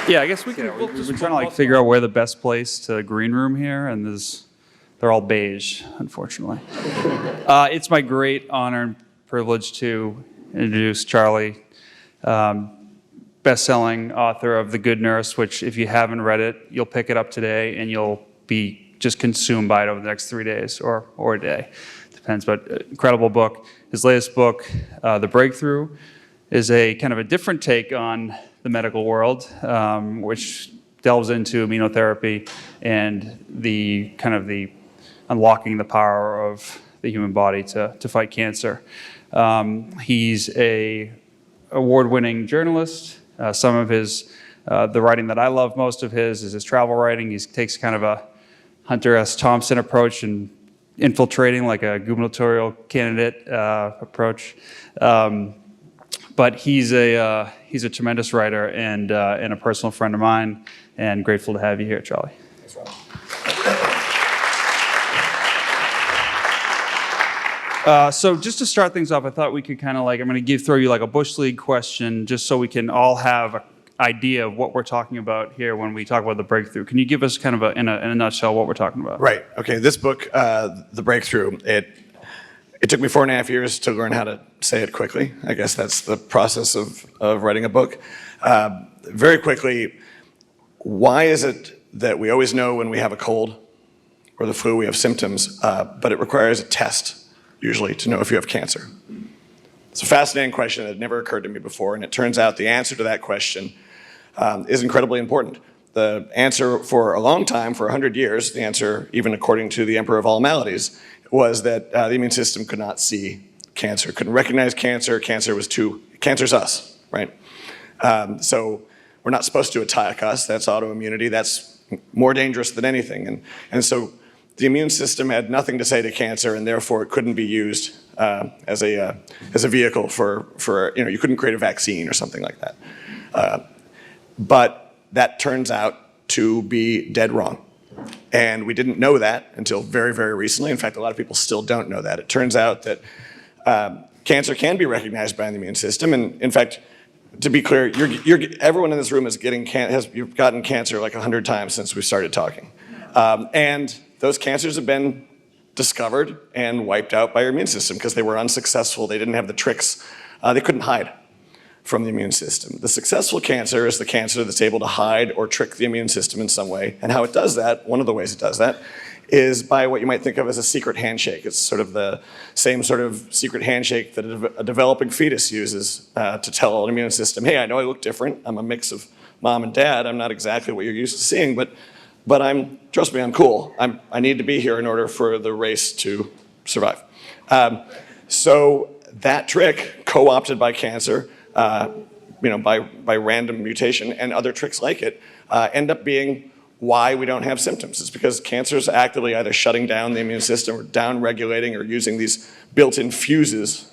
Yeah, I guess we can. We've been trying to like figure out where the best place to green room here, and they're all beige, unfortunately. It's my great honor and privilege to introduce Charlie, best-selling author of The Good Nurse, which if you haven't read it, you'll pick it up today and you'll be just consumed by it over the next 3 days or a day. Depends, but incredible book. His latest book, The Breakthrough, is a kind of a different take on the medical world, which delves into immunotherapy and the unlocking the power of the human body to fight cancer. He's a award-winning journalist. Some of his, the writing that I love most of his is his travel writing. He takes kind of a Hunter S. Thompson approach and infiltrating like a gubernatorial candidate approach. But he's a tremendous writer and a personal friend of mine, and grateful to have you here, Charlie. Thanks, Rob. So just to start things off, I thought we could kind of like, I'm going to throw you like a Bush League question just so we can all have an idea of what we're talking about here when we talk about The Breakthrough. Can you give us kind of in a nutshell what we're talking about? Right. Okay. This book, The Breakthrough, it took me 4.5 years to learn how to say it quickly. I guess that's the process of writing a book. Very quickly, why is it that we always know when we have a cold or the flu we have symptoms, but it requires a test usually to know if you have cancer? It's a fascinating question that never occurred to me before, and it turns out the answer to that question is incredibly important. The answer for a long time, for 100 years, the answer, even according to the emperor of all maladies, was that the immune system could not see cancer, couldn't recognize cancer. Cancer's us, right? So we're not supposed to attack us. That's autoimmunity. That's more dangerous than anything. And so the immune system had nothing to say to cancer, and therefore it couldn't be used as a vehicle for you couldn't create a vaccine or something like that. But that turns out to be dead wrong. And we didn't know that until very, very recently. In fact, a lot of people still don't know that. It turns out that cancer can be recognized by the immune system. And in fact, to be clear, everyone in this room you've gotten cancer like 100 times since we started talking. And those cancers have been discovered and wiped out by your immune system because they were unsuccessful. They didn't have the tricks. They couldn't hide from the immune system. The successful cancer is the cancer that's able to hide or trick the immune system in some way. And how it does that, one of the ways it does that, is by what you might think of as a secret handshake. It's sort of the same sort of secret handshake that a developing fetus uses to tell an immune system, hey, I know I look different. I'm a mix of mom and dad. I'm not exactly what you're used to seeing, but trust me, I'm cool. I need to be here in order for the race to survive. So that trick, co-opted by cancer, by random mutation and other tricks like it, end up being why we don't have symptoms. It's because cancer is actively either shutting down the immune system or down-regulating or using these built-in fuses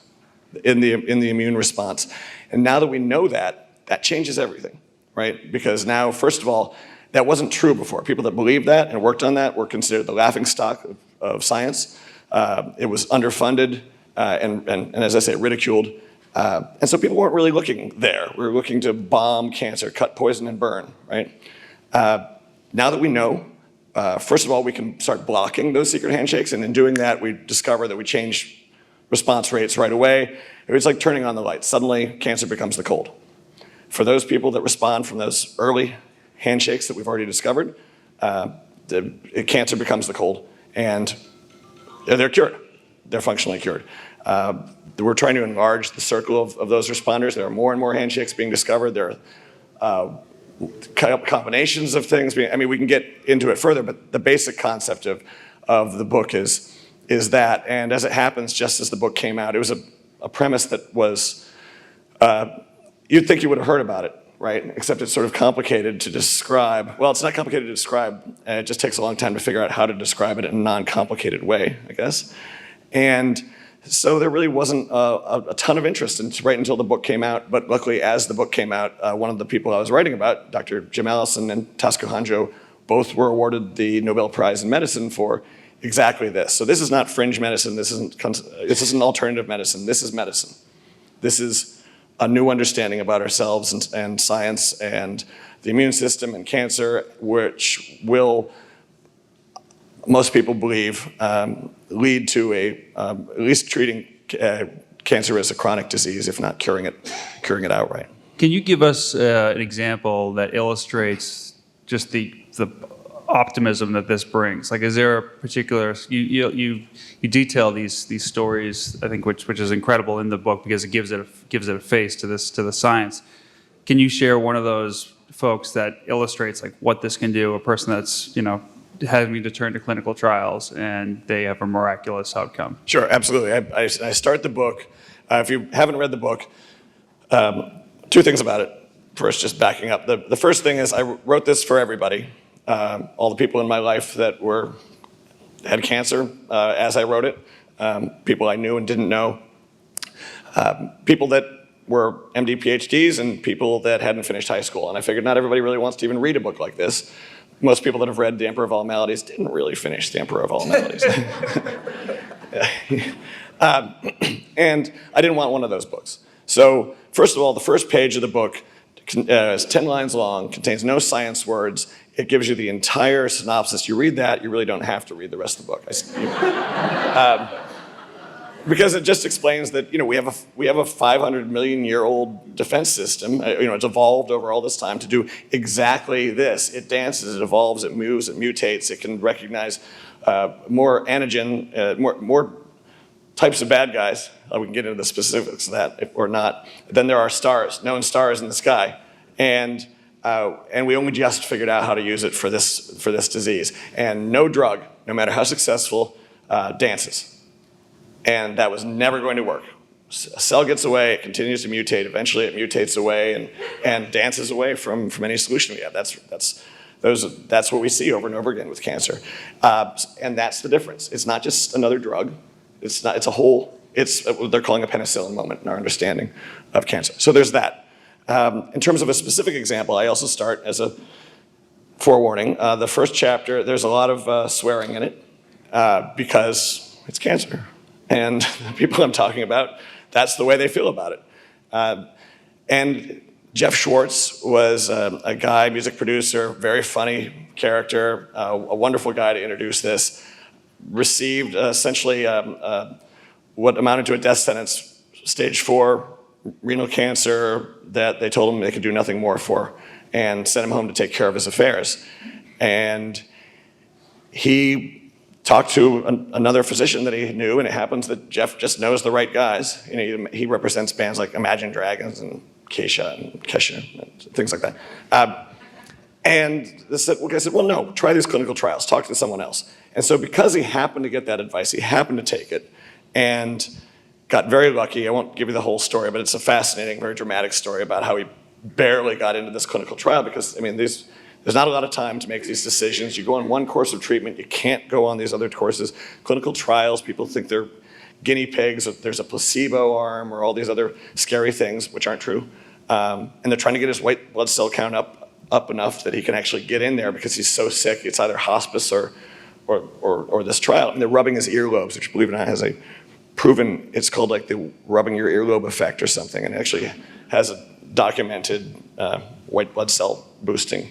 in the immune response. And now that we know that changes everything, right? Because now, first of all, that wasn't true before. People that believed that and worked on that were considered the laughingstock of science. It was underfunded and as I say, ridiculed. And so people weren't really looking there. We were looking to bomb cancer, cut, poison, and burn, right? Now that we know, first of all, we can start blocking those secret handshakes. And in doing that, we discover that we change response rates right away. It was like turning on the lights. Suddenly, cancer becomes the cold. For those people that respond from those early handshakes that we've already discovered, cancer becomes the cold, and they're cured. They're functionally cured. We're trying to enlarge the circle of those responders. There are more and more handshakes being discovered. There are combinations of things. I mean, we can get into it further, but the basic concept of the book is that. And as it happens, just as the book came out, it was a premise that was, you'd think you would have heard about it, right? Except it's sort of complicated to describe. Well, it's not complicated to describe. It just takes a long time to figure out how to describe it in a non-complicated way, I guess. And so there really wasn't a ton of interest right until the book came out. But luckily, as the book came out, one of the people I was writing about, Dr. Jim Allison and Tasuku Hanjo, both were awarded the Nobel Prize in Medicine for exactly this. So this is not fringe medicine. This isn't alternative medicine. This is medicine. This is a new understanding about ourselves and science and the immune system and cancer, which will, most people believe, lead to at least treating cancer as a chronic disease, if not curing it outright. Can you give us an example that illustrates just the optimism that this brings? Like, is there a particular, you detail these stories, I think, which is incredible in the book because it gives it a face to the science. Can you share one of those folks that illustrates like what this can do? A person that's having to turn to clinical trials and they have a miraculous outcome. Sure, absolutely. I start the book. If you haven't read the book, two things about it. First, just backing up. The first thing is I wrote this for everybody. All the people in my life that had cancer as I wrote it, people I knew and didn't know, people that were MD PhDs and people that hadn't finished high school. And I figured not everybody really wants to even read a book like this. Most people that have read The Emperor of All Maladies didn't really finish The Emperor of All Maladies. And I didn't want one of those books. So first of all, the first page of the book is 10 lines long, contains no science words. It gives you the entire synopsis. You read that, you really don't have to read the rest of the book. Because it just explains that we have a 500 million year old defense system. It's evolved over all this time to do exactly this. It dances, it evolves, it moves, it mutates. It can recognize more antigen, more types of bad guys. We can get into the specifics of that or not. Then there are stars, known stars in the sky, and we only just figured out how to use it for this disease. And no drug, no matter how successful, dances. And that was never going to work. A cell gets away, it continues to mutate. Eventually, it mutates away and dances away from any solution we have. That's what we see over and over again with cancer, and that's the difference. It's not just another drug. It's a whole. It's what they're calling a penicillin moment in our understanding of cancer. So there's that. In terms of a specific example, I also start as a forewarning. The first chapter, there's a lot of swearing in it because it's cancer. And the people I'm talking about, that's the way they feel about it. And Jeff Schwartz was a guy, music producer, very funny character, a wonderful guy to introduce this. Received essentially what amounted to a death sentence, stage 4 renal cancer that they told him they could do nothing more for, and sent him home to take care of his affairs. And he talked to another physician that he knew, and it happens that Jeff just knows the right guys. He represents bands like Imagine Dragons and Kesha and things like that. And I said, well, no, try these clinical trials, talk to someone else. And so because he happened to get that advice, he happened to take it and got very lucky. I won't give you the whole story, but it's a fascinating, very dramatic story about how he barely got into this clinical trial because, there's not a lot of time to make these decisions. You go on one course of treatment, you can't go on these other courses. Clinical trials, people think they're guinea pigs, there's a placebo arm, or all these other scary things, which aren't true. And they're trying to get his white blood cell count up enough that he can actually get in there because he's so sick. It's either hospice or this trial. And they're rubbing his earlobes, which, believe it or not, has a proven, it's called like the rubbing your earlobe effect or something, and it actually has a documented white blood cell boosting.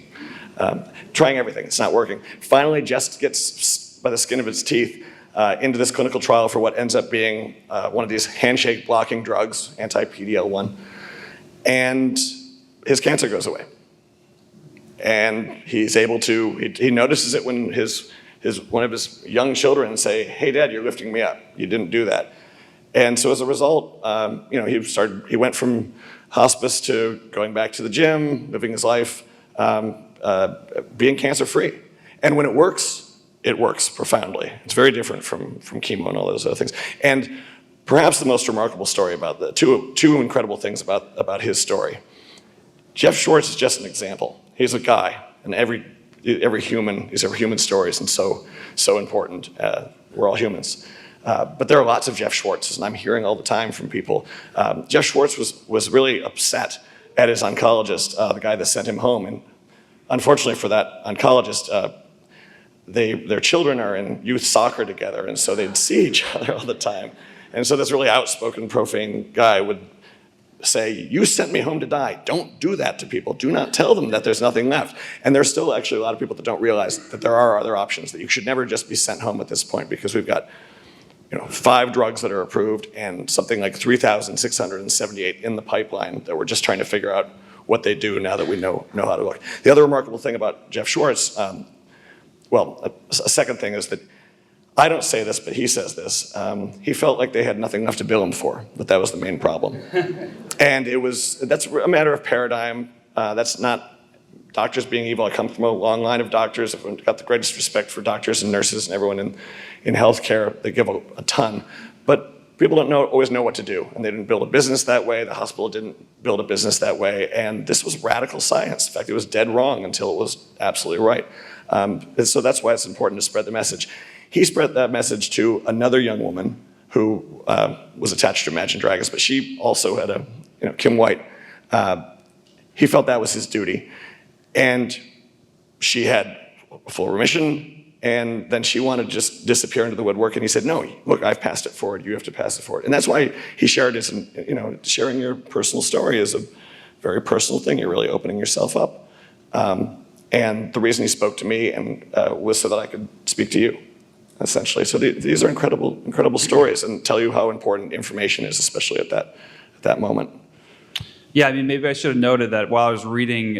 Trying everything, it's not working. Finally, just gets by the skin of its teeth into this clinical trial for what ends up being one of these handshake blocking drugs, anti-PD-L1, and his cancer goes away. And he's able to, he notices it when one of his young children say, "Hey Dad, you're lifting me up. You didn't do that." And so as a result, he went from hospice to going back to the gym, living his life, being cancer-free. And when it works profoundly. It's very different from chemo and all those other things. And perhaps the most remarkable story about the two incredible things about his story. Jeff Schwartz is just an example. He's a guy, and every human, these are human stories, and so important. We're all humans. But there are lots of Jeff Schwartzes, and I'm hearing all the time from people. Jeff Schwartz was really upset at his oncologist, the guy that sent him home. And unfortunately for that oncologist, their children are in youth soccer together, and so they'd see each other all the time. And so this really outspoken, profane guy would say, you sent me home to die. Don't do that to people. Do not tell them that there's nothing left. And there's still actually a lot of people that don't realize that there are other options, that you should never just be sent home at this point, because we've got 5 drugs that are approved and something like 3,678 in the pipeline that we're just trying to figure out what they do now that we know how to look. The other remarkable thing about Jeff Schwartz, a second thing is that I don't say this, but he says this. He felt like they had nothing left to bill him for, that was the main problem. And that's a matter of paradigm. That's not doctors being evil. I come from a long line of doctors. I've got the greatest respect for doctors and nurses and everyone in healthcare. They give a ton. But people don't always know what to do. And they didn't build a business that way. The hospital didn't build a business that way. And this was radical science. In fact, it was dead wrong until it was absolutely right. And so that's why it's important to spread the message. He spread that message to another young woman who was attached to Imagine Dragons, but she also had Kim White. He felt that was his duty. And she had full remission, and then she wanted to just disappear into the woodwork, and he said, no, look, I've passed it forward, you have to pass it forward. And that's why he shared his, sharing your personal story is a very personal thing. You're really opening yourself up. And the reason he spoke to me was so that I could speak to you, essentially. So these are incredible, incredible stories, and tell you how important information is, especially at that moment. Yeah, I mean, maybe I should have noted that while I was reading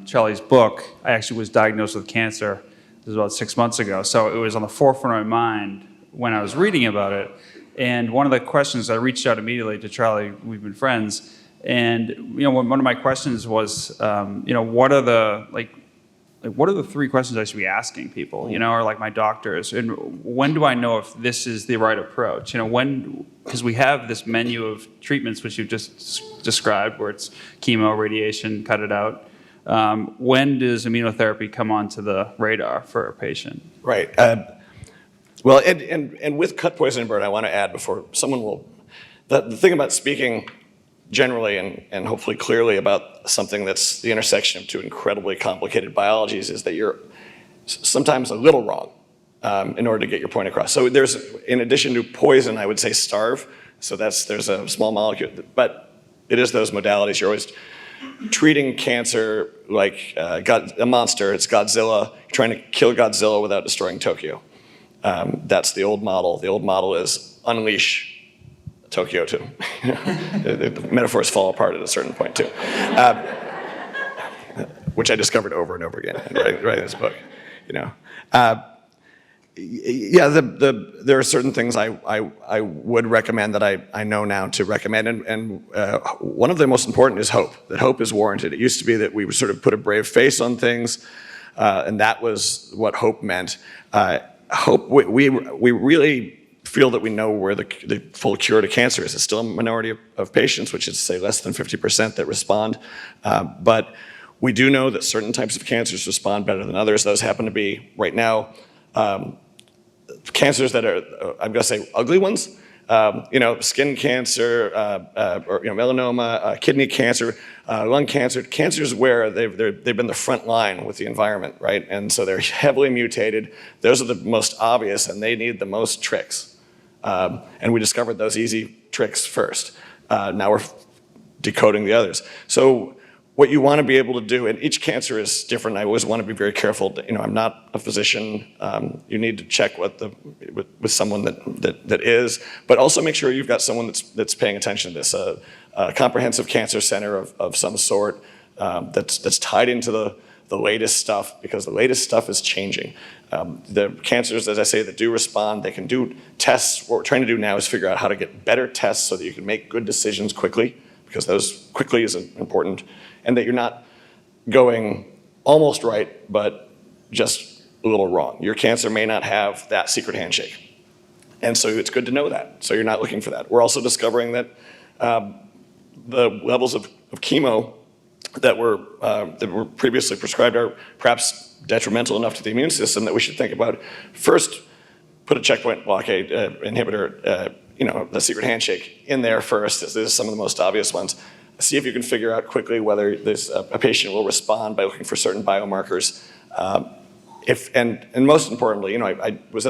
Charlie's book, I actually was diagnosed with cancer. This was about 6 months ago. So it was on the forefront of my mind when I was reading about it. And one of the questions, I reached out immediately to Charlie. We've been friends. And, one of my questions was, what are the 3 questions I should be asking people, or like my doctors? And when do I know if this is the right approach? Because we have this menu of treatments, which you've just described, where it's chemo, radiation, cut it out. When does immunotherapy come onto the radar for a patient? Right. Well, and with cut, poison, and burn, I want to add before someone will, the thing about speaking generally and hopefully clearly about something that's the intersection of 2 incredibly complicated biologies is that you're sometimes a little wrong in order to get your point across. So there's, in addition to poison, I would say starve. So there's a small molecule, but it is those modalities. You're always treating cancer like a monster. It's Godzilla. You're trying to kill Godzilla without destroying Tokyo. That's the old model. The old model is unleash Tokyo too. The metaphors fall apart at a certain point too, which I discovered over and over again in writing this book. There are certain things I would recommend that I know now to recommend, and one of the most important is hope. That hope is warranted. It used to be that we would sort of put a brave face on things, and that was what hope meant. Hope we really feel that we know where the full cure to cancer is. It's still a minority of patients, which is, say, less than 50% that respond. But we do know that certain types of cancers respond better than others. Those happen to be, right now, cancers that are, I'm going to say, ugly ones. Skin cancer, or melanoma, kidney cancer, lung cancer, cancers where they've been the front line with the environment, right? And so they're heavily mutated. Those are the most obvious, and they need the most tricks. And we discovered those easy tricks first. Now we're decoding the others. So what you want to be able to do, and each cancer is different. I always want to be very careful. I'm not a physician. You need to check with someone that is, but also make sure you've got someone that's paying attention to this. A comprehensive cancer center of some sort that's tied into the latest stuff, because the latest stuff is changing. The cancers, as I say, that do respond, they can do tests. What we're trying to do now is figure out how to get better tests so that you can make good decisions quickly, because those quickly is important, and that you're not going almost right, but just a little wrong. Your cancer may not have that secret handshake. And so it's good to know that, so you're not looking for that. We're also discovering that the levels of chemo that were previously prescribed are perhaps detrimental enough to the immune system that we should think about first, put a checkpoint blockade inhibitor, the secret handshake in there first. This is some of the most obvious ones. See if you can figure out quickly whether a patient will respond by looking for certain biomarkers. And most importantly, I was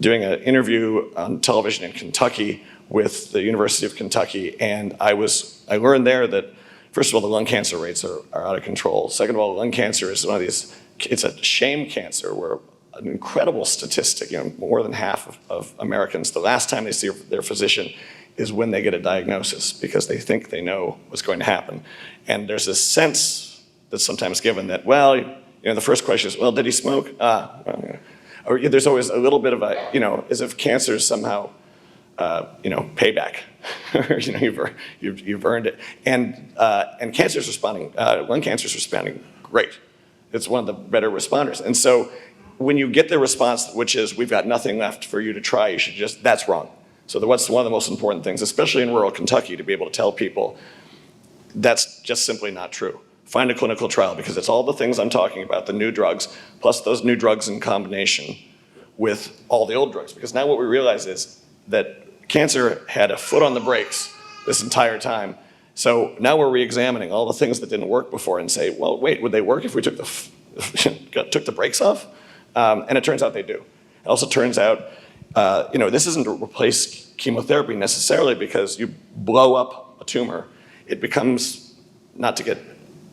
doing an interview on television in Kentucky with the University of Kentucky, and I learned there that, first of all, the lung cancer rates are out of control. Second of all, lung cancer is one of these, it's a shame cancer where an incredible statistic, more than half of Americans, the last time they see their physician is when they get a diagnosis because they think they know what's going to happen. And there's this sense that's sometimes given that, well, the first question is, well, did he smoke? Or there's always a little bit of a, as if cancer is somehow, payback. You've earned it. And cancer's responding, lung cancer's responding great. It's one of the better responders. And so when you get the response, which is, we've got nothing left for you to try, you should just, that's wrong. So what's one of the most important things, especially in rural Kentucky, to be able to tell people that's just simply not true. Find a clinical trial, because it's all the things I'm talking about, the new drugs, plus those new drugs in combination with all the old drugs. Because now what we realize is that cancer had a foot on the brakes this entire time. So now we're re-examining all the things that didn't work before and say, well, wait, would they work if we took the brakes off? And it turns out they do. It also turns out, this isn't to replace chemotherapy necessarily, because you blow up a tumor, it becomes, not to get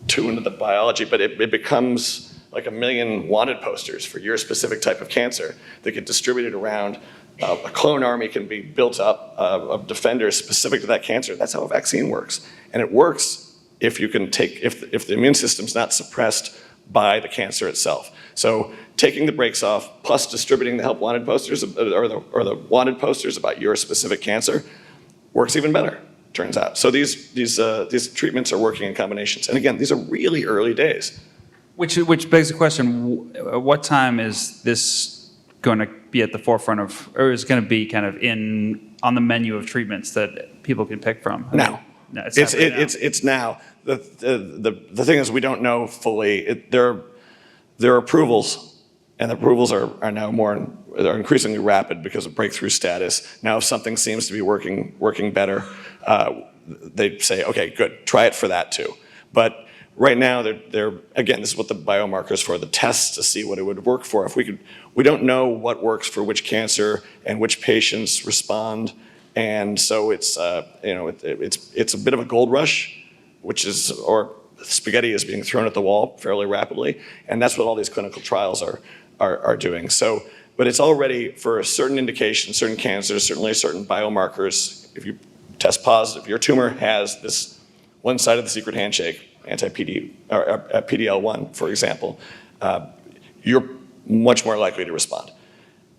too into the biology, but it becomes like a million wanted posters for your specific type of cancer that get distributed around. A clone army can be built up of defenders specific to that cancer. That's how a vaccine works. And it works if you can if the immune system's not suppressed by the cancer itself. So taking the brakes off, plus distributing the help wanted posters, or the wanted posters about your specific cancer, works even better, turns out. So these treatments are working in combinations. And again, these are really early days. Which begs the question, what time is this going to be at the forefront of, or is it going to be kind of on the menu of treatments that people can pick from? Now. No, it's now. The thing is, we don't know fully. There are approvals, and the approvals are now are increasingly rapid because of breakthrough status. Now, if something seems to be working better, they say, okay, good, try it for that too. But right now, again, this is what the biomarkers for, the tests to see what it would work for. We don't know what works for which cancer and which patients respond, and so it's a bit of a gold rush, or spaghetti is being thrown at the wall fairly rapidly, and that's what all these clinical trials are doing. So, but it's already for certain indications, certain cancers, certainly certain biomarkers. If you test positive, your tumor has this one side of the secret handshake, PD-L1, for example, you're much more likely to respond.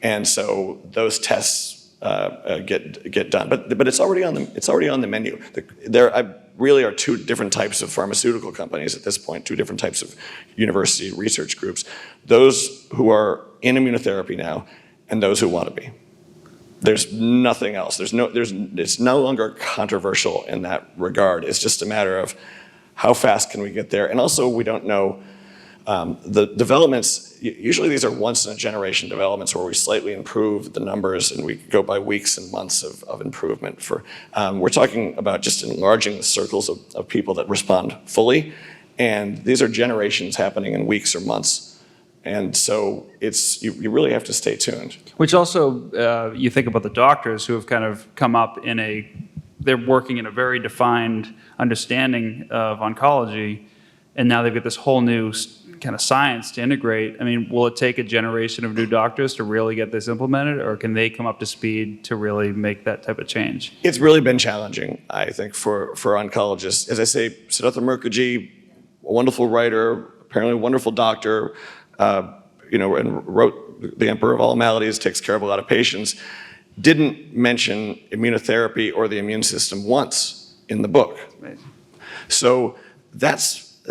And so those tests get done. But it's already on the menu. There really are two different types of pharmaceutical companies at this point, two different types of university research groups. Those who are in immunotherapy now, and those who want to be. There's nothing else. It's no longer controversial in that regard. It's just a matter of how fast can we get there? And also, we don't know the developments. Usually these are once-in-a-generation developments where we slightly improve the numbers and we go by weeks and months of improvement. We're talking about just enlarging the circles of people that respond fully. And these are generations happening in weeks or months. And so you really have to stay tuned. Which also, you think about the doctors who have kind of come up they're working in a very defined understanding of oncology, and now they've got this whole new kind of science to integrate. I mean, will it take a generation of new doctors to really get this implemented, or can they come up to speed to really make that type of change? It's really been challenging, I think, for oncologists. As I say, Siddhartha Mukherjee, a wonderful writer, apparently a wonderful doctor, and wrote The Emperor of All Maladies, takes care of a lot of patients, didn't mention immunotherapy or the immune system once in the book. Right. So that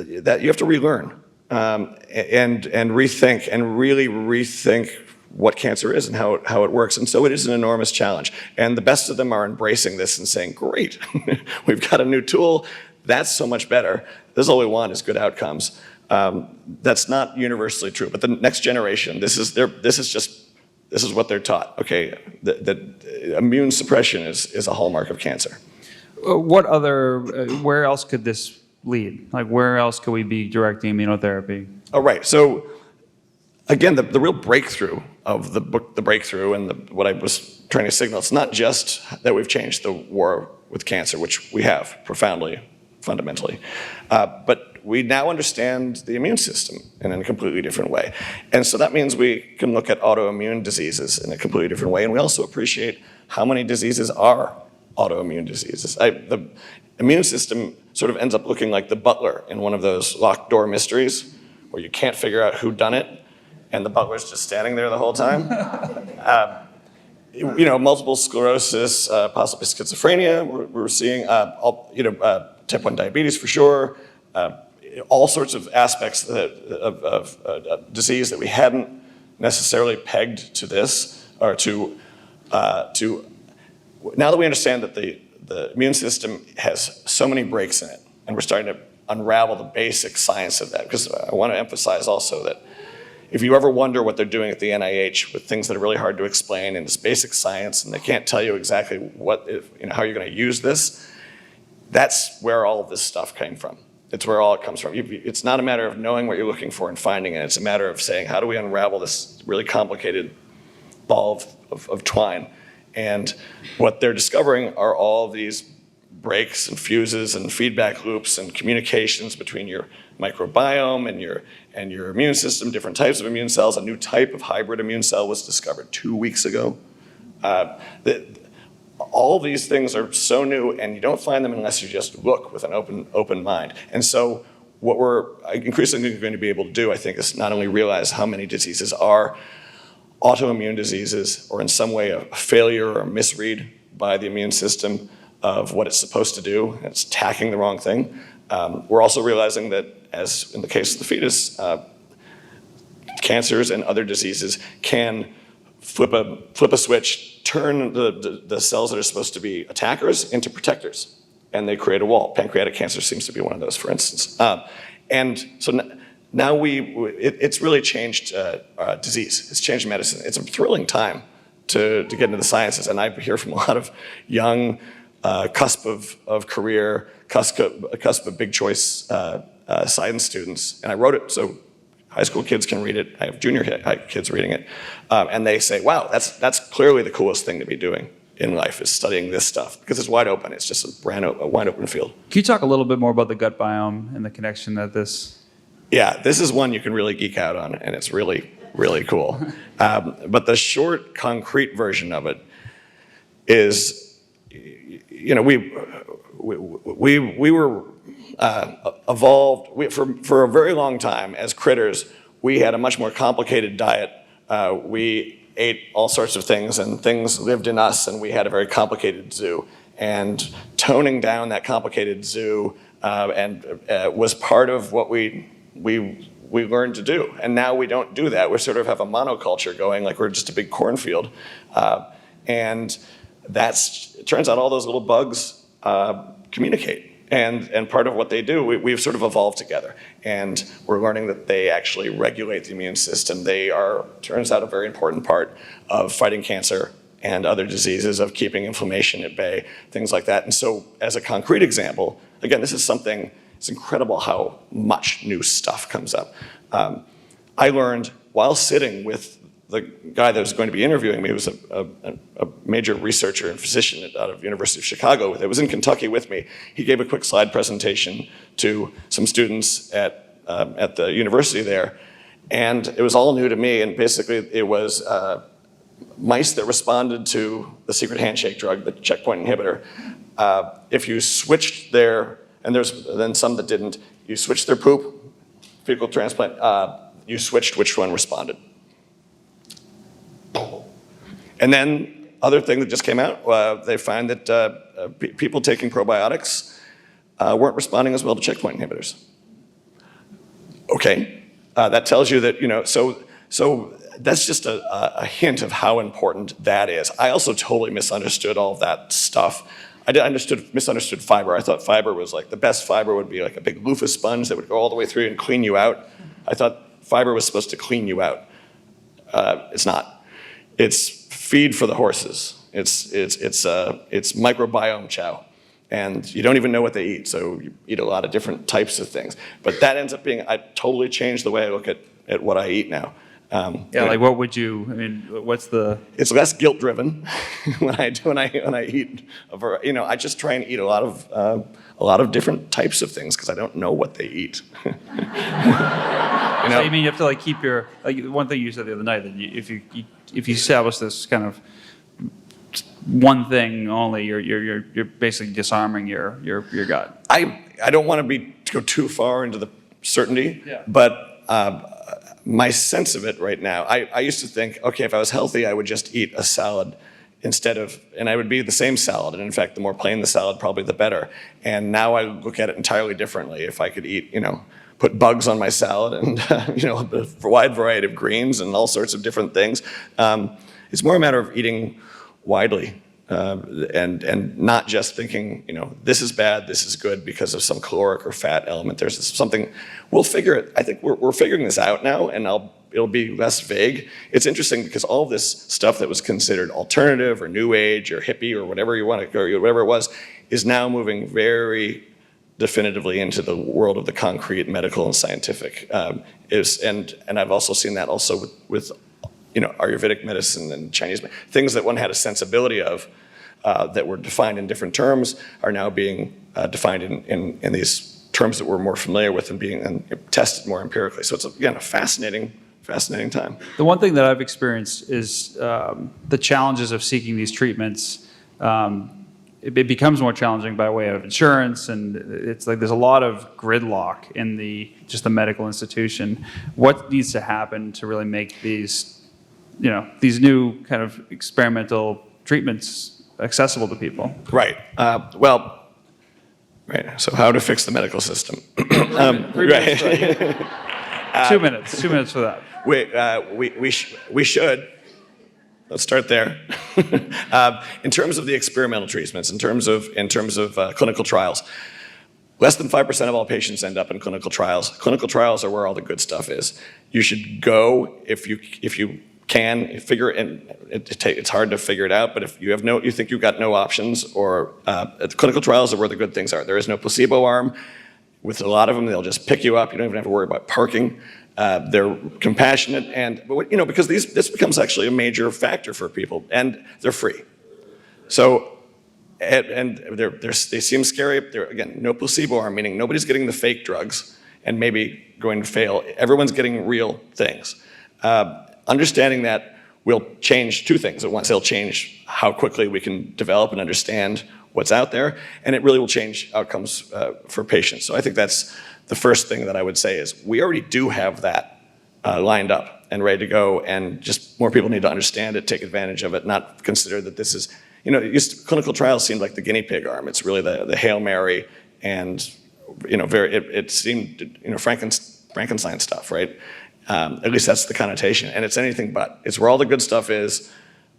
you have to relearn and rethink and really rethink what cancer is and how it works. And so it is an enormous challenge. And the best of them are embracing this and saying, great, we've got a new tool. That's so much better. This is all we want is good outcomes. That's not universally true. But the next generation, this is what they're taught. Okay, that immune suppression is a hallmark of cancer. Where else could this lead? Like, where else could we be directing immunotherapy? Oh, right. So again, the real breakthrough of the book, The Breakthrough, and what I was training signal. It's not just that we've changed the war with cancer, which we have profoundly, fundamentally, but we now understand the immune system in a completely different way. And so that means we can look at autoimmune diseases in a completely different way, and we also appreciate how many diseases are autoimmune diseases. The immune system sort of ends up looking like the butler in one of those locked door mysteries where you can't figure out who done it, and the butler's just standing there the whole time. Multiple sclerosis, possibly schizophrenia, we're seeing, type 1 diabetes for sure, all sorts of aspects of disease that we hadn't necessarily pegged to this, or to now that we understand that the immune system has so many breaks in it, and we're starting to unravel the basic science of that, because I want to emphasize also that if you ever wonder what they're doing at the NIH with things that are really hard to explain and it's basic science and they can't tell you exactly how you're going to use this, that's where all of this stuff came from. It's where all it comes from. It's not a matter of knowing what you're looking for and finding it. It's a matter of saying, how do we unravel this really complicated ball of twine? And what they're discovering are all of these breaks and fuses and feedback loops and communications between your microbiome and your immune system, different types of immune cells. A new type of hybrid immune cell was discovered 2 weeks ago. All of these things are so new, and you don't find them unless you just look with an open mind. And so what we're increasingly going to be able to do, I think, is not only realize how many diseases are autoimmune diseases, or in some way a failure or a misread by the immune system of what it's supposed to do, and it's attacking the wrong thing. We're also realizing that, as in the case of the fetus, cancers and other diseases can flip a switch, turn the cells that are supposed to be attackers into protectors, and they create a wall. Pancreatic cancer seems to be one of those, for instance. And so now it's really changed disease. It's changed medicine. It's a thrilling time to get into the sciences, and I hear from a lot of young, cusp of career, cusp of big choice science students, and I wrote it so high school kids can read it. I have junior high kids reading it, and they say, "Wow, that's clearly the coolest thing to be doing in life, is studying this stuff, because it's wide open. It's just a wide open field." Can you talk a little bit more about the gut biome and the connection that this? Yeah, this is one you can really geek out on, and it's really, really cool. But the short, concrete version of it is, we were evolved for a very long time as critters. We had a much more complicated diet. We ate all sorts of things, and things lived in us, and we had a very complicated zoo. And toning down that complicated zoo was part of what we learned to do. And now we don't do that. We sort of have a monoculture going, like we're just a big cornfield. And it turns out all those little bugs communicate. And part of what they do, we've sort of evolved together. And we're learning that they actually regulate the immune system. They are, turns out, a very important part of fighting cancer and other diseases, of keeping inflammation at bay, things like that. And so, as a concrete example, again, this is something, it's incredible how much new stuff comes up. I learned while sitting with the guy that was going to be interviewing me, who was a major researcher and physician out of University of Chicago, that was in Kentucky with me. He gave a quick slide presentation to some students at the university there, and it was all new to me. And basically, it was mice that responded to the secret handshake drug, the checkpoint inhibitor. If you switched and there's then some that didn't, you switched their poop, fecal transplant, you switched which one responded. And then, other thing that just came out, they find that people taking probiotics weren't responding as well to checkpoint inhibitors. Okay, that tells you that, so that's just a hint of how important that is. I also totally misunderstood all of that stuff. I misunderstood fiber. I thought fiber was like, the best fiber would be like a big loofah sponge that would go all the way through and clean you out. I thought fiber was supposed to clean you out. It's not. It's feed for the horses. It's microbiome chow. And you don't even know what they eat, so you eat a lot of different types of things. But that ends up being, I totally changed the way I look at what I eat now. Yeah, like what would you, I mean, what's the, It's less guilt-driven when I eat. I just try and eat a lot of different types of things because I don't know what they eat. so you mean you have to like keep your, like one thing you said the other night, that if you establish this kind of one thing only, you're basically disarming your gut. I don't want to go too far into the certainty, Yeah. but my sense of it right now, I used to think, okay, if I was healthy, I would just eat a salad and I would be the same salad. And in fact, the more plain the salad, probably the better. And now I look at it entirely differently. If I could eat, put bugs on my salad and, a wide variety of greens and all sorts of different things. It's more a matter of eating widely. And not just thinking, this is bad, this is good because of some caloric or fat element. There's something, we'll figure it. I think we're figuring this out now, and it'll be less vague. It's interesting because all this stuff that was considered alternative or new age or hippie or whatever you want to, or whatever it was, is now moving very definitively into the world of the concrete, medical, and scientific. And I've also seen that also with Ayurvedic medicine and Chinese things that one had a sensibility of that were defined in different terms are now being defined in these terms that we're more familiar with and being tested more empirically. So it's again a fascinating time. The one thing that I've experienced is the challenges of seeking these treatments. It becomes more challenging by way of insurance, and it's like there's a lot of gridlock in just the medical institution. What needs to happen to really make these new kind of experimental treatments accessible to people? Right. Right. So how to fix the medical system? 3 minutes. Right. 2 minutes. 2 minutes for that. We should. Let's start there. In terms of the experimental treatments, in terms of clinical trials, less than 5% of all patients end up in clinical trials. Clinical trials are where all the good stuff is. You should go if you can figure it, and it's hard to figure it out, but if you think you've got no options, or clinical trials are where the good things are. There is no placebo arm. With a lot of them, they'll just pick you up. You don't even have to worry about parking. They're compassionate, because this becomes actually a major factor for people, and they're free. So, and they seem scary. Again, no placebo arm, meaning nobody's getting the fake drugs and maybe going to fail. Everyone's getting real things. Understanding that will change two things at once. It'll change how quickly we can develop and understand what's out there, and it really will change outcomes for patients. So I think that's the first thing that I would say is we already do have that lined up and ready to go, and just more people need to understand it, take advantage of it, not consider that this is, clinical trials seemed like the guinea pig arm. It's really the Hail Mary, and it seemed Frankenstein stuff, right? At least that's the connotation, and it's anything but. It's where all the good stuff is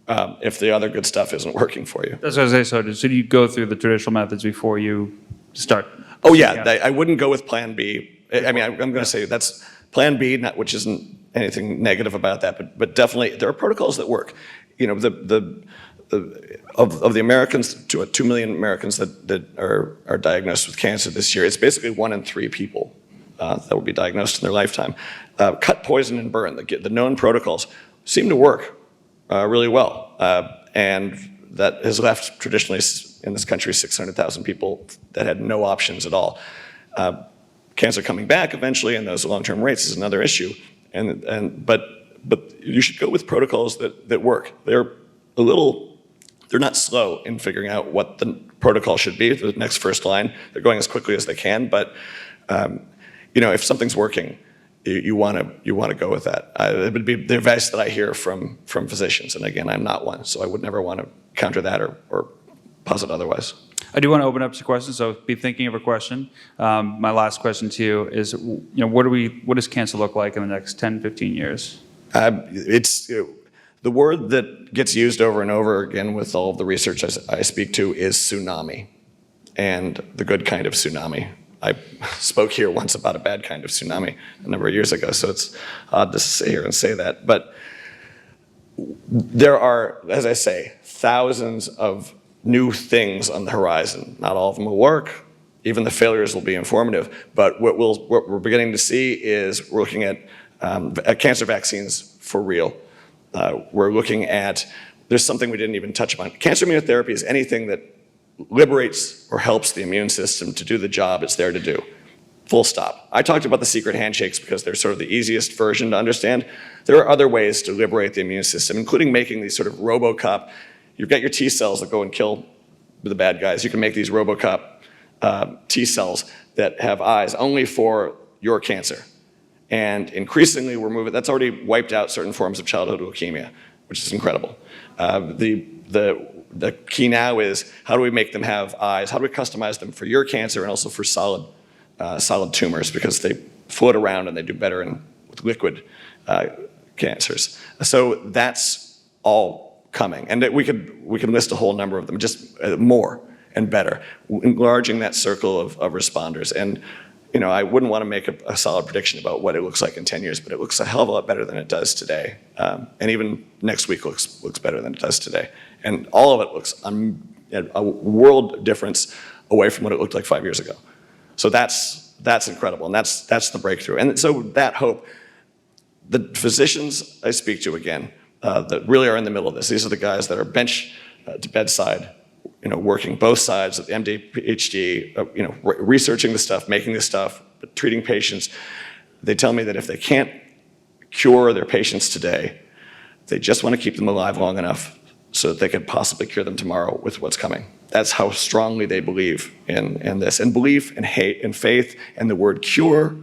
if the other good stuff isn't working for you. That's what I was saying. So do you go through the traditional methods before you start? Oh yeah, I wouldn't go with Plan B. I mean, I'm going to say that's Plan B, which isn't anything negative about that, but definitely there are protocols that work. Of the Americans, 2 million Americans that are diagnosed with cancer this year, it's basically 1 in 3 people that will be diagnosed in their lifetime. Cut, poison, and burn, the known protocols, seem to work really well. And that has left traditionally in this country 600,000 people that had no options at all. Cancer coming back eventually, and those long-term rates is another issue. But you should go with protocols that work. They're not slow in figuring out what the protocol should be, the next first line. They're going as quickly as they can, but if something's working, you want to go with that. It would be the advice that I hear from physicians, and again, I'm not one, so I would never want to counter that or posit otherwise. I do want to open up to questions, so be thinking of a question. My last question to you is, what does cancer look like in the next 10, 15 years? It's the word that gets used over and over again with all of the research I speak to is tsunami, and the good kind of tsunami. I spoke here once about a bad kind of tsunami a number of years ago, so it's odd to sit here and say that. But there are, as I say, thousands of new things on the horizon. Not all of them will work. Even the failures will be informative. But what we're beginning to see is we're looking at cancer vaccines for real. We're looking at, there's something we didn't even touch upon. Cancer immunotherapy is anything that liberates or helps the immune system to do the job it's there to do. Full stop. I talked about the secret handshakes because they're sort of the easiest version to understand. There are other ways to liberate the immune system, including making these sort of RoboCop. You've got your T cells that go and kill the bad guys. You can make these RoboCop T cells that have eyes only for your cancer. And increasingly we're moving, that's already wiped out certain forms of childhood leukemia, which is incredible. The key now is how do we make them have eyes? How do we customize them for your cancer and also for solid tumors, because they float around and they do better with liquid cancers. So that's all coming. And we could list a whole number of them, just more and better, enlarging that circle of responders. And I wouldn't want to make a solid prediction about what it looks like in 10 years, but it looks a hell of a lot better than it does today. And even next week looks better than it does today. And all of it looks a world difference away from what it looked like 5 years ago. So that's incredible, and that's the breakthrough. And so that hope, the physicians I speak to again, that really are in the middle of this, these are the guys that are bench to bedside, working both sides of the MD, PhD, researching the stuff, making the stuff, treating patients. They tell me that if they can't cure their patients today, they just want to keep them alive long enough so that they could possibly cure them tomorrow with what's coming. That's how strongly they believe in this. And belief and hate and faith and the word cure,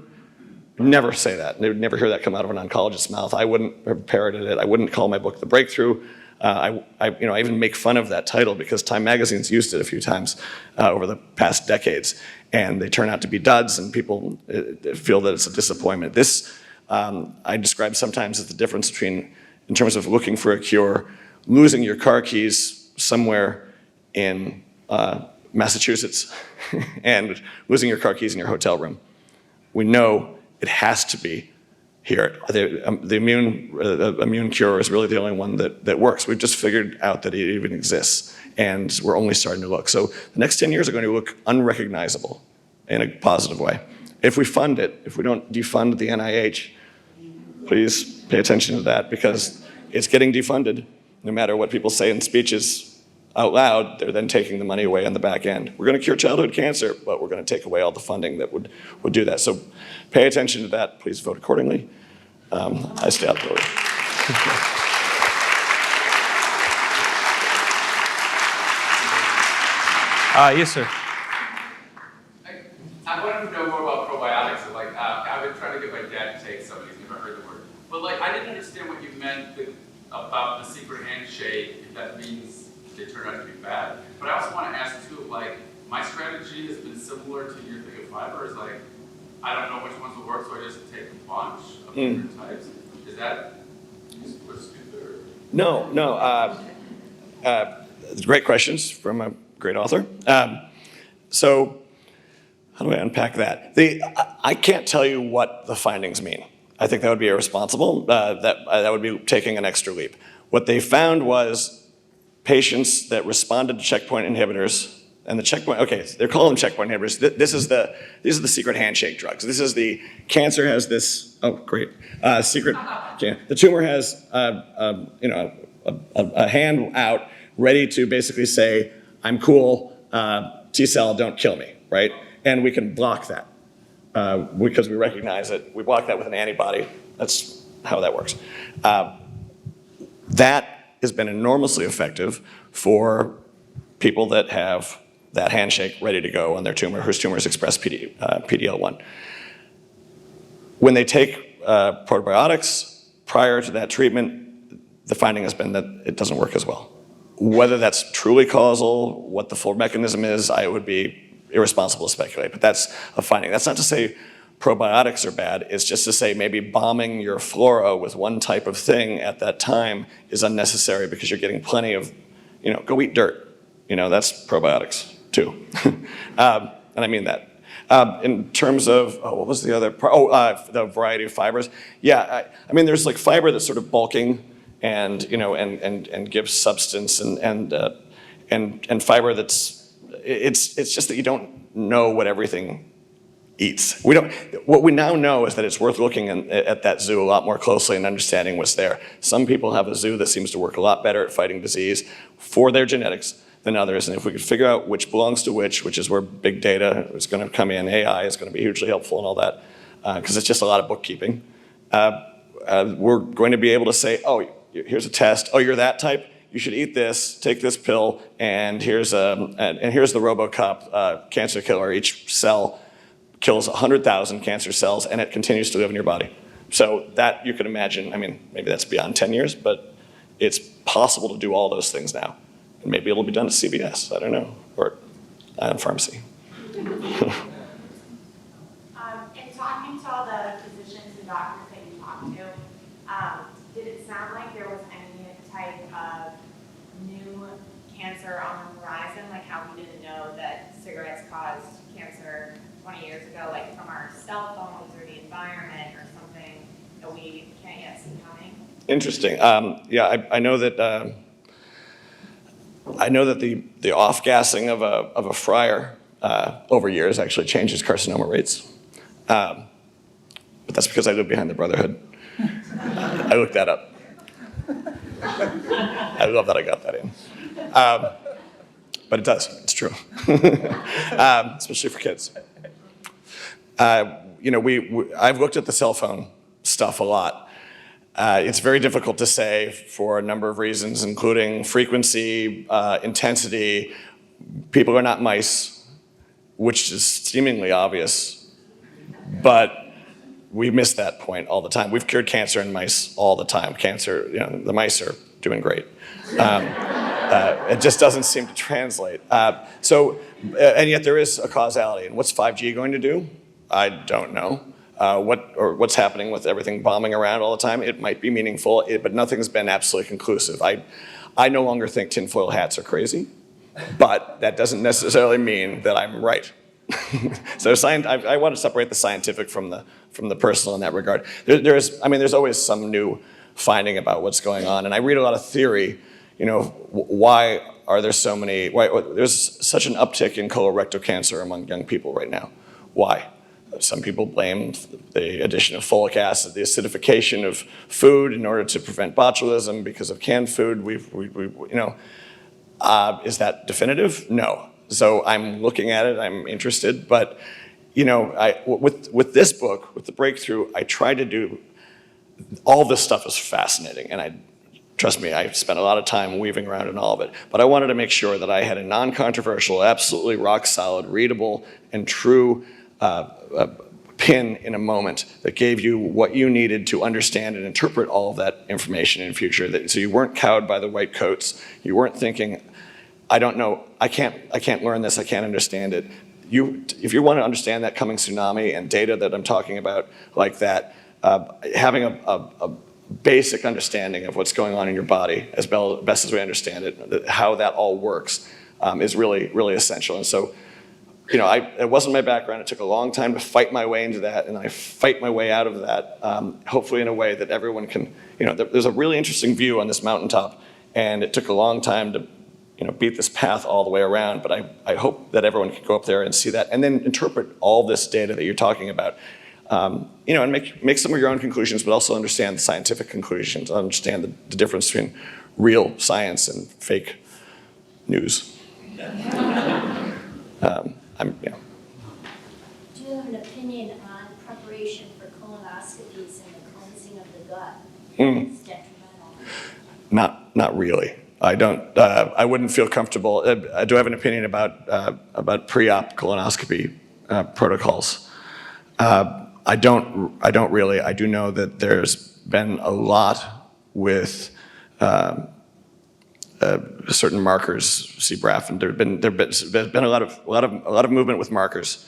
never say that. They would never hear that come out of an oncologist's mouth. I wouldn't have parroted it. I wouldn't call my book The Breakthrough. I even make fun of that title because Time Magazine's used it a few times over the past decades, and they turn out to be duds, and people feel that it's a disappointment. This, I describe sometimes as the difference between, in terms of looking for a cure, losing your car keys somewhere in Massachusetts and losing your car keys in your hotel room. We know it has to be here. The immune cure is really the only one that works. We've just figured out that it even exists, and we're only starting to look. So the next 10 years are going to look unrecognizable in a positive way. If we fund it, if we don't defund the NIH, please pay attention to that, because it's getting defunded. No matter what people say in speeches out loud, they're then taking the money away on the back end. We're going to cure childhood cancer, but we're going to take away all the funding that would do that. So pay attention to that. Please vote accordingly. I stay out of the way. Yes, sir. I wanted to know more about probiotics. So, I've been trying to get my dad to take some, he's never heard the word. But I didn't understand what you meant about the secret handshake, if that means they turn out to be bad. But I also want to ask too, my strategy has been similar to your thing of fiber. Is I don't know which ones will work, so I just take a bunch of different types. Is that useful or stupid? Or? No. Great questions from a great author. So how do I unpack that? I can't tell you what the findings mean. I think that would be irresponsible. That would be taking an extra leap. What they found was patients that responded to checkpoint inhibitors, and the checkpoint, okay, they're calling them checkpoint inhibitors. These are the secret handshake drugs. This is the cancer has this, oh great, secret, the tumor has a hand out ready to basically say, I'm cool, T cell, don't kill me, right? And we can block that. Because we recognize it, we block that with an antibody. That's how that works. That has been enormously effective for people that have that handshake ready to go on their tumor, whose tumors express PD-L1. When they take probiotics prior to that treatment, the finding has been that it doesn't work as well. Whether that's truly causal, what the full mechanism is, I would be irresponsible to speculate, but that's a finding. That's not to say probiotics are bad, it's just to say maybe bombing your flora with one type of thing at that time is unnecessary because you're getting plenty of, go eat dirt. That's probiotics too. And I mean that. In terms of, what was the other part? The variety of fibers. Yeah, I mean, there's fiber that's sort of bulking and, and gives substance and fiber that's, it's just that you don't know what everything eats. What we now know is that it's worth looking at that zoo a lot more closely and understanding what's there. Some people have a zoo that seems to work a lot better at fighting disease for their genetics than others. And if we could figure out which belongs to which is where big data is going to come in, AI is going to be hugely helpful and all that, because it's just a lot of bookkeeping. We're going to be able to say, oh, here's a test. Oh, you're that type? You should eat this, take this pill, and here's the RoboCop cancer killer. Each cell kills 100,000 cancer cells, and it continues to live in your body. So that you can imagine, I mean, maybe that's beyond 10 years, but it's possible to do all those things now. And maybe it'll be done at CVS, I don't know, or in pharmacy. In talking to all the physicians and doctors that you talked to, did it sound like there was any type of new cancer on the horizon, like how we didn't know that cigarettes caused cancer 20 years ago, like from our cell phones or the environment or something that we can't yet see coming? Interesting. Yeah, I know that the off-gassing of a fryer over years actually changes carcinoma rates. But that's because I live behind the Brotherhood. I looked that up. I love that I got that in. But it does, it's true. Especially for kids. I've looked at the cell phone stuff a lot. It's very difficult to say for a number of reasons, including frequency, intensity. People are not mice, which is seemingly obvious, but we miss that point all the time. We've cured cancer in mice all the time. The mice are doing great. It just doesn't seem to translate. And yet there is a causality. And what's 5G going to do? I don't know. What's happening with everything bombing around all the time? It might be meaningful, but nothing's been absolutely conclusive. I no longer think tinfoil hats are crazy, but that doesn't necessarily mean that I'm right. So I want to separate the scientific from the personal in that regard. There's always some new finding about what's going on, and I read a lot of theory. Why are there so many? Why there's such an uptick in colorectal cancer among young people right now? Why? Some people blame the addition of folic acid, the acidification of food in order to prevent botulism because of canned food. Is that definitive? No. So I'm looking at it, I'm interested, but with this book, with the breakthrough, I try to do, all this stuff is fascinating, and trust me, I spent a lot of time weaving around in all of it, but I wanted to make sure that I had a non-controversial, absolutely rock solid, readable, and true pin in a moment that gave you what you needed to understand and interpret all of that information in future. So you weren't cowed by the white coats, you weren't thinking, I don't know, I can't learn this, I can't understand it. If you want to understand that coming tsunami and data that I'm talking about like that, having a basic understanding of what's going on in your body, as best as we understand it, how that all works, is really, really essential. And so, it wasn't my background. It took a long time to fight my way into that, and I fight my way out of that, hopefully in a way that everyone can, there's a really interesting view on this mountaintop, and it took a long time to beat this path all the way around, but I hope that everyone can go up there and see that and then interpret all this data that you're talking about, and make some of your own conclusions, but also understand the scientific conclusions, understand the difference between real science and fake news. Do you have an opinion on preparation for colonoscopies and the cleansing of the gut? It's detrimental. Not really. I don't. I wouldn't feel comfortable. I do have an opinion about pre-op colonoscopy protocols. I don't really. I do know that there's been a lot with certain markers, CBRAF, and there's been a lot of movement with markers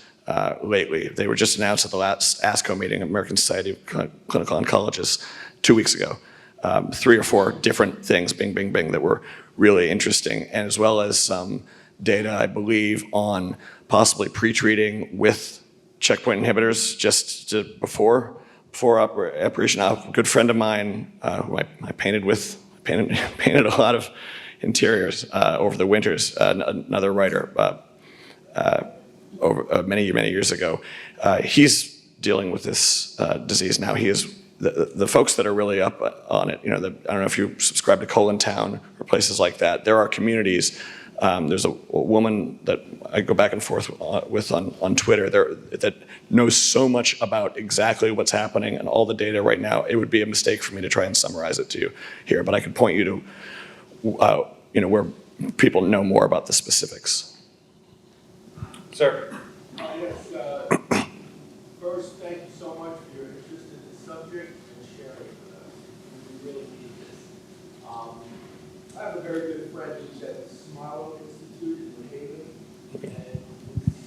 lately. They were just announced at the last ASCO meeting, American Society of Clinical Oncologists, 2 weeks ago. 3 or 4 different things, bing, bing, bing, that were really interesting, and as well as some data, I believe, on possibly pre-treating with checkpoint inhibitors just before operation. A good friend of mine, who I painted a lot of interiors over the winters, another writer, over many years ago. He's dealing with this disease now. He is the folks that are really up on it. I don't know if you subscribe to Colon Town or places like that. There are communities. There's a woman that I go back and forth with on Twitter that knows so much about exactly what's happening and all the data right now. It would be a mistake for me to try and summarize it to you here, but I could point you to where people know more about the specifics. Sir. Yes, first, thank you so much for your interest in this subject and sharing it with us. We really need this. I have a very good friend who's at the Smile Institute in New Haven, and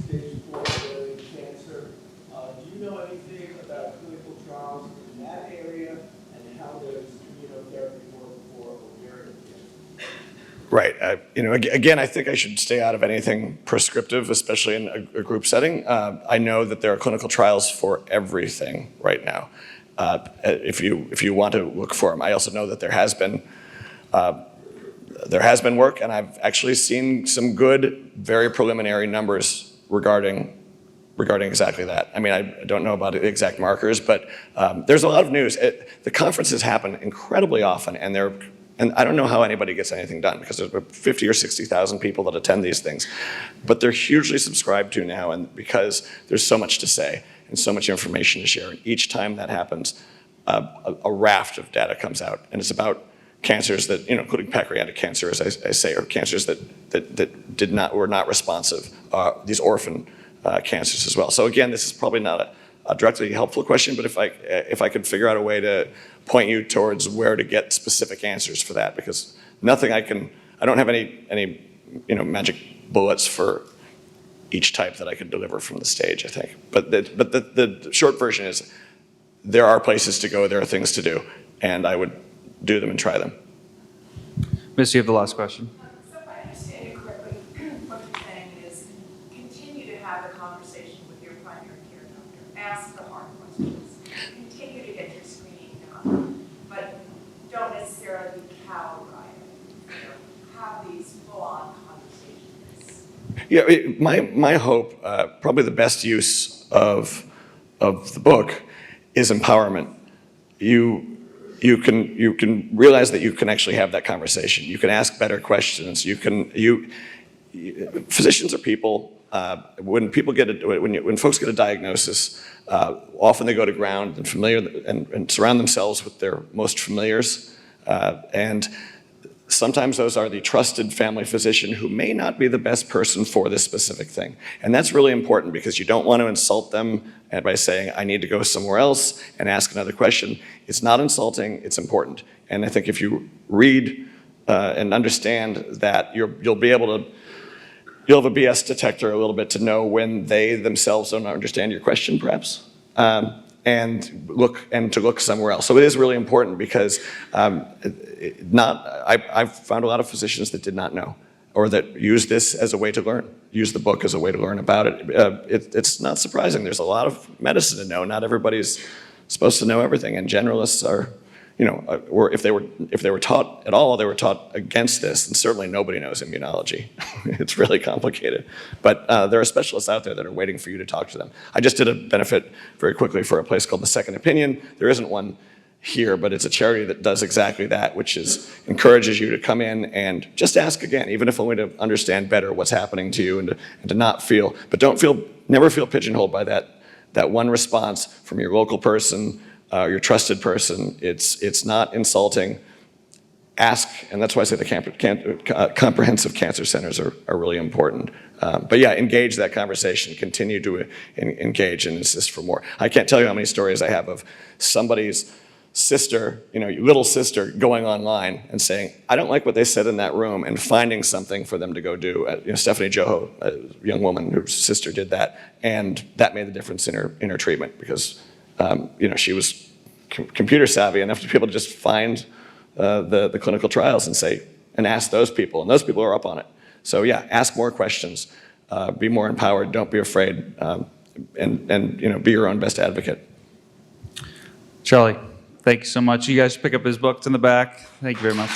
stage 4 ovarian cancer. Do you know anything about clinical trials in that area, and how does immunotherapy work for ovarian cancer? Right. Again, I think I should stay out of anything prescriptive, especially in a group setting. I know that there are clinical trials for everything right now. If you want to look for them, I also know that there has been work, and I've actually seen some good, very preliminary numbers regarding exactly that. I mean, I don't know about the exact markers, but there's a lot of news. The conferences happen incredibly often, and I don't know how anybody gets anything done because there's 50 or 60,000 people that attend these things. But they're hugely subscribed to now, and because there's so much to say and so much information to share. And each time that happens, a raft of data comes out. And it's about cancers that, including pancreatic cancer, as I say, or cancers that were not responsive, these orphan cancers as well. So again, this is probably not a directly helpful question, but if I could figure out a way to point you towards where to get specific answers for that, because I don't have any magic bullets for each type that I could deliver from the stage, I think. But the short version is there are places to go, there are things to do, and I would do them and try them. Miss, you have the last question. So if I understand you correctly, what you're saying is continue to have the conversation with your primary care doctor. Ask the hard questions. Continue to get your screening done, but don't necessarily cowgirl it. Have these full-on conversations. Yeah, my hope, probably the best use of the book is empowerment. You can realize that you can actually have that conversation. You can ask better questions. Physicians are people. When folks get a diagnosis, often they go to ground and surround themselves with their most familiars, and sometimes those are the trusted family physician who may not be the best person for this specific thing. And that's really important because you don't want to insult them by saying, I need to go somewhere else and ask another question. It's not insulting, it's important. And I think if you read and understand that, you'll have a BS detector a little bit to know when they themselves don't understand your question, perhaps. And to look somewhere else. So it is really important because I've found a lot of physicians that did not know, or that use this as a way to learn, use the book as a way to learn about it. It's not surprising. There's a lot of medicine to know. Not everybody's supposed to know everything, and generalists are, or if they were taught at all, they were taught against this, and certainly nobody knows immunology. It's really complicated. But there are specialists out there that are waiting for you to talk to them. I just did a benefit very quickly for a place called The Second Opinion. There isn't one here, but it's a charity that does exactly that, which is encourages you to come in and just ask again, even if only to understand better what's happening to you and to not feel, but never feel pigeonholed by that one response from your local person, your trusted person. It's not insulting. Ask, and that's why I say the comprehensive cancer centers are really important. But yeah, engage that conversation, continue to engage and insist for more. I can't tell you how many stories I have of somebody's sister, little sister, going online and saying, I don't like what they said in that room, and finding something for them to go do. Stephanie Joho, a young woman whose sister did that, and that made the difference in her treatment because she was computer savvy enough to be able to just find the clinical trials and ask those people, and those people are up on it. So yeah, ask more questions, be more empowered, don't be afraid, and be your own best advocate. Charlie, thank you so much. You guys pick up his books in the back. Thank you very much.